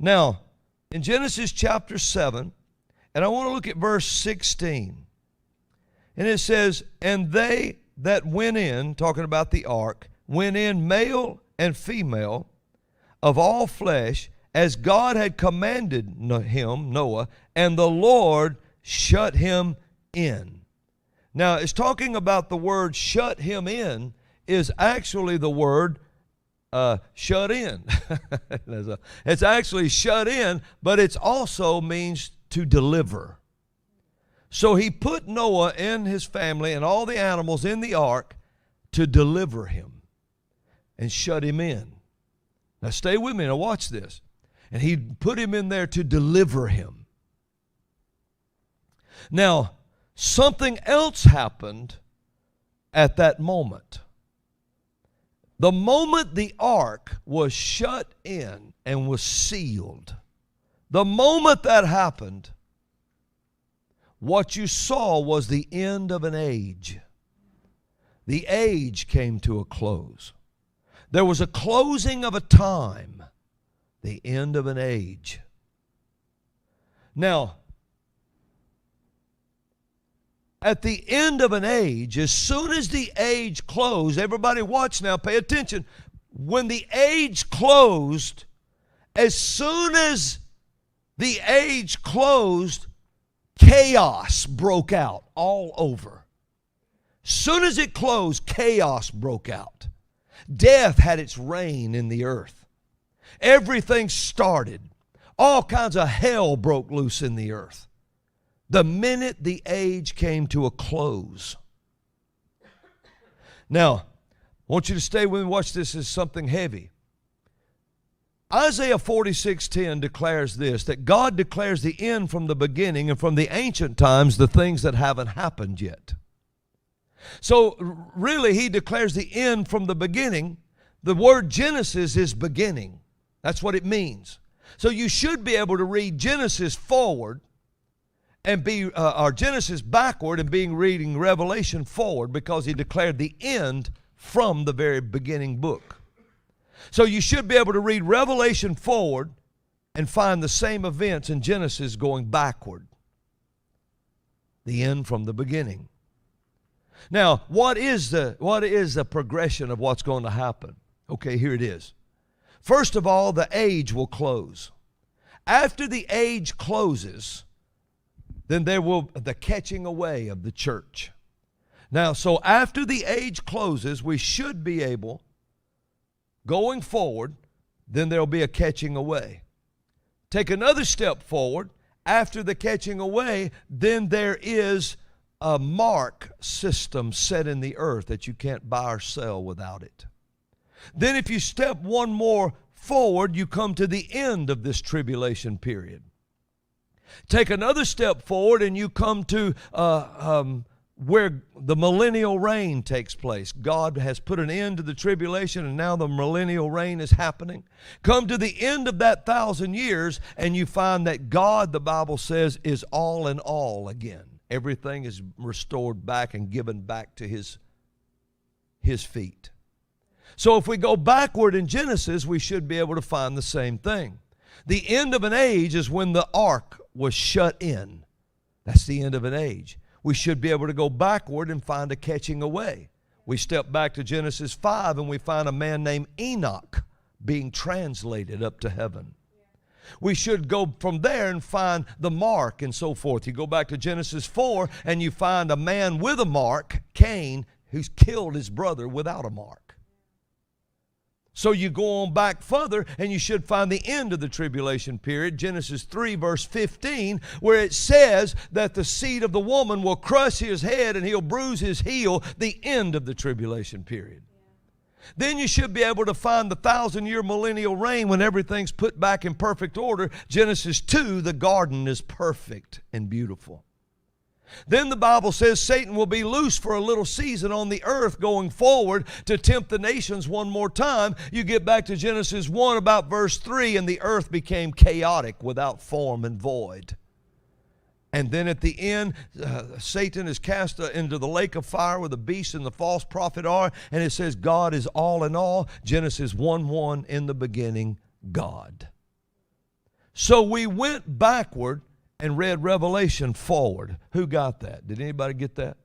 Now, in Genesis chapter 7, and I want to look at verse 16. And it says, and they that went in, talking about the ark, went in male and female of all flesh, as God had commanded him, Noah, and the Lord shut him in. Now, it's talking about the word shut him in is actually the word shut in. It's actually shut in, but it also means to deliver. So he put Noah and his family and all the animals in the ark to deliver him and shut him in. Now stay with me, now watch this. And he put him in there to deliver him. Now, something else happened at that moment. The moment the ark was shut in and was sealed, the moment that happened, what you saw was the end of an age. The age came to a close. There was a closing of a time, the end of an age. Now, at the end of an age, as soon as the age closed, everybody watch now, pay attention. When the age closed, as soon as the age closed, chaos broke out all over. Soon as it closed, chaos broke out. Death had its reign in the earth. Everything started. All kinds of hell broke loose in the earth the minute the age came to a close. Now, I want you to stay with me. Watch this as something heavy. Isaiah 46:10 declares this, that God declares the end from the beginning, and from the ancient times the things that haven't happened yet. So really he declares the end from the beginning. The word Genesis is beginning. That's what it means. So you should be able to read Genesis forward and or Genesis backward and reading Revelation forward, because he declared the end from the very beginning book. So you should be able to read Revelation forward and find the same events in Genesis going backward. The end from the beginning. Now, what is the progression of what's going to happen? Okay, here it is. First of all, the age will close. After the age closes, then there will the catching away of the church. Now, so after the age closes, we should be able, going forward, then there'll be a catching away. Take another step forward. After the catching away, then there is a mark system set in the earth that you can't buy or sell without it. Then if you step one more forward, you come to the end of this tribulation period. Take another step forward and you come to where the millennial reign takes place. God has put an end to the tribulation, and now the millennial reign is happening. Come to the end of that 1,000 years, and you find that God, the Bible says, is all in all again. Everything is restored back and given back to his feet. So if we go backward in Genesis, we should be able to find the same thing. The end of an age is when the ark was shut in. That's the end of an age. We should be able to go backward and find a catching away. We step back to Genesis 5 and we find a man named Enoch being translated up to heaven. We should go from there and find the mark and so forth. You go back to Genesis 4 and you find a man with a mark, Cain, who's killed his brother without a mark. So you go on back further and you should find the end of the tribulation period, Genesis 3 verse 15, where it says that the seed of the woman will crush his head and he'll bruise his heel, the end of the tribulation period. Then you should be able to find the 1,000-year millennial reign when everything's put back in perfect order. Genesis 2, the garden is perfect and beautiful. Then the Bible says Satan will be loose for a little season on the earth going forward to tempt the nations one more time. You get back to Genesis 1 about verse 3, and the earth became chaotic without form and void. And then at the end, Satan is cast into the lake of fire where the beast and the false prophet are, and it says God is all in all. Genesis 1:1, in the beginning, God. So we went backward and read Revelation forward. Who got that? Did anybody get that?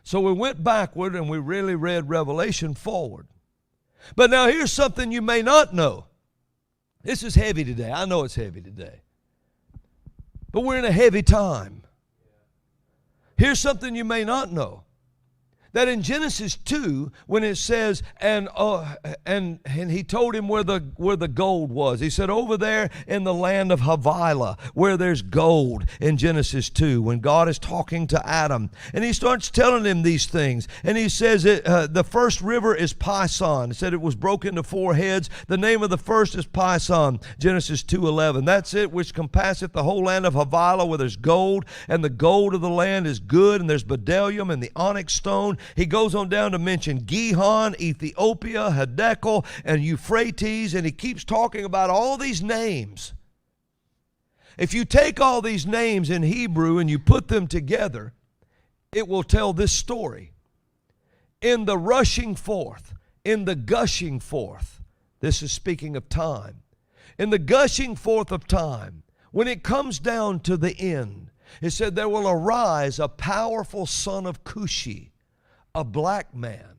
So we went backward and we really read Revelation forward. But now here's something you may not know. This is heavy today. I know it's heavy today. But we're in a heavy time. Here's something you may not know. That in Genesis 2, when it says, and he told him where the gold was. He said, over there in the land of Havilah, where there's gold, in Genesis 2, when God is talking to Adam. And he starts telling him these things. And he says, the first river is Pison. He said it was broken into 4 heads. The name of the first is Pison, Genesis 2:11. That's it, which compasseth the whole land of Havilah, where there's gold. And the gold of the land is good, and there's bdellium and the onyx stone. He goes on down to mention Gihon, Ethiopia, Hiddekel, and Euphrates, and he keeps talking about all these names. If you take all these names in Hebrew and you put them together, it will tell this story. In the rushing forth, in the gushing forth, this is speaking of time. In the gushing forth of time, when it comes down to the end, it said there will arise a powerful son of Cushi, a black man,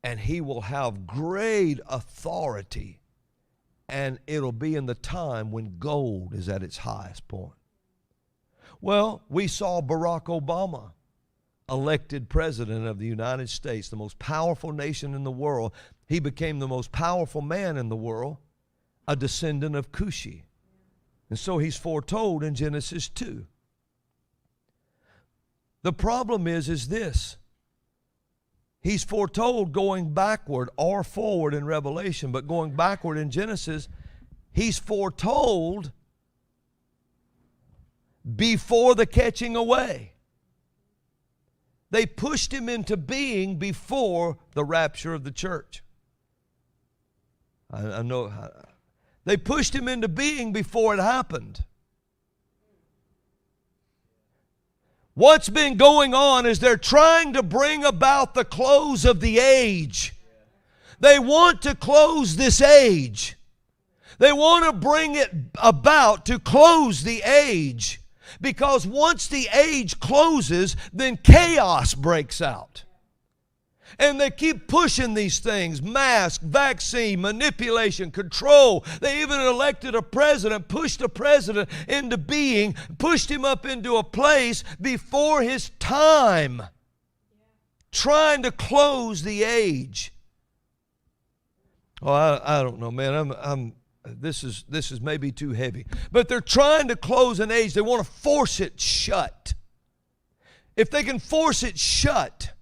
and he will have great authority, and it'll be in the time when gold is at its highest point. Well, we saw Barack Obama elected president of the United States, the most powerful nation in the world. He became the most powerful man in the world, a descendant of Cushi. And so he's foretold in Genesis 2. The problem is this. He's foretold going backward or forward in Revelation, but going backward in Genesis, he's foretold before the catching away. They pushed him into being before the rapture of the church. I know. They pushed him into being before it happened. What's been going on is they're trying to bring about the close of the age. They want to close this age. They want to bring it about to close the age. Because once the age closes, then chaos breaks out. And they keep pushing these things: mask, vaccine, manipulation, control. They even elected a president, pushed a president into being, pushed him up into a place before his time, trying to close the age. Oh, I don't know, man. This is maybe too heavy. But they're trying to close an age. They want to force it shut. If they can force it shut.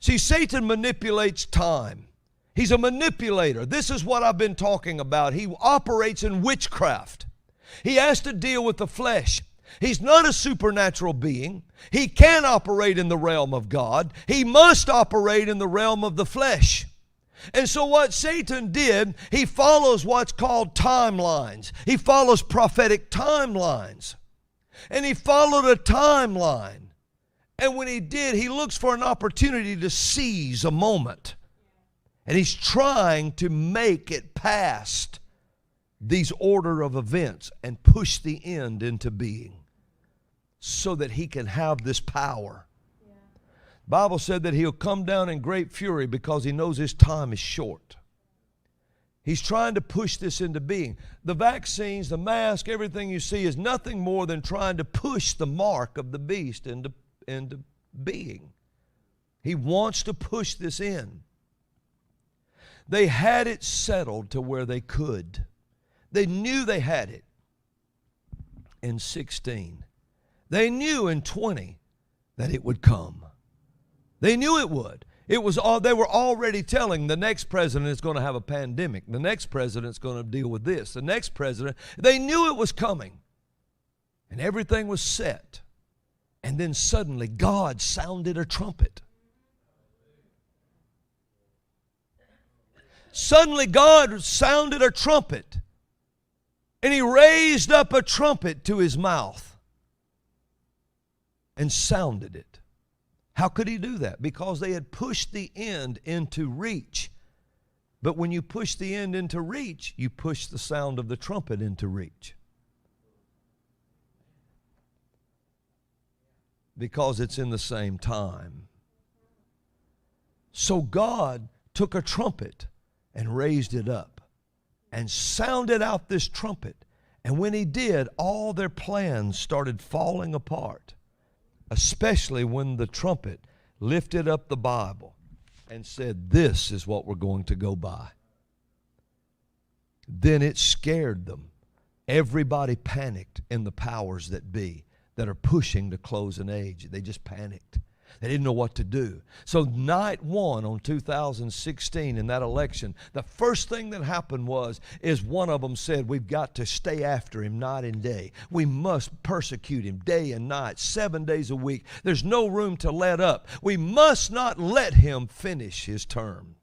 See, Satan manipulates time. He's a manipulator. This is what I've been talking about. He operates in witchcraft. He has to deal with the flesh. He's not a supernatural being. He can't operate in the realm of God. He must operate in the realm of the flesh. And so what Satan did, he follows what's called timelines. He follows prophetic timelines. And he followed a timeline. And when he did, he looks for an opportunity to seize a moment. And he's trying to make it past these order of events and push the end into being so that he can have this power. The Bible said that he'll come down in great fury because he knows his time is short. He's trying to push this into being. The vaccines, the mask, everything you see is nothing more than trying to push the mark of the beast into being. He wants to push this in. They had it settled to where they could. They knew they had it in 16. They knew in 20 that it would come. They knew it would. It was all, they were already telling the next president is going to have a pandemic. The next president's going to deal with this. The next president, they knew it was coming. And everything was set. And then suddenly God sounded a trumpet. Suddenly God sounded a trumpet. And he raised up a trumpet to his mouth and sounded it. How could he do that? Because they had pushed the end into reach. But when you push the end into reach, you push the sound of the trumpet into reach. Because it's in the same time. So God took a trumpet and raised it up and sounded out this trumpet. And when he did, all their plans started falling apart, especially when the trumpet lifted up the Bible and said, this is what we're going to go by. Then it scared them. Everybody panicked in the powers that be that are pushing to close an age. They just panicked. They didn't know what to do. So night one on 2016 in that election, the first thing that happened is one of them said, we've got to stay after him night and day. We must persecute him day and night, 7 days a week. There's no room to let up. We must not let him finish his term.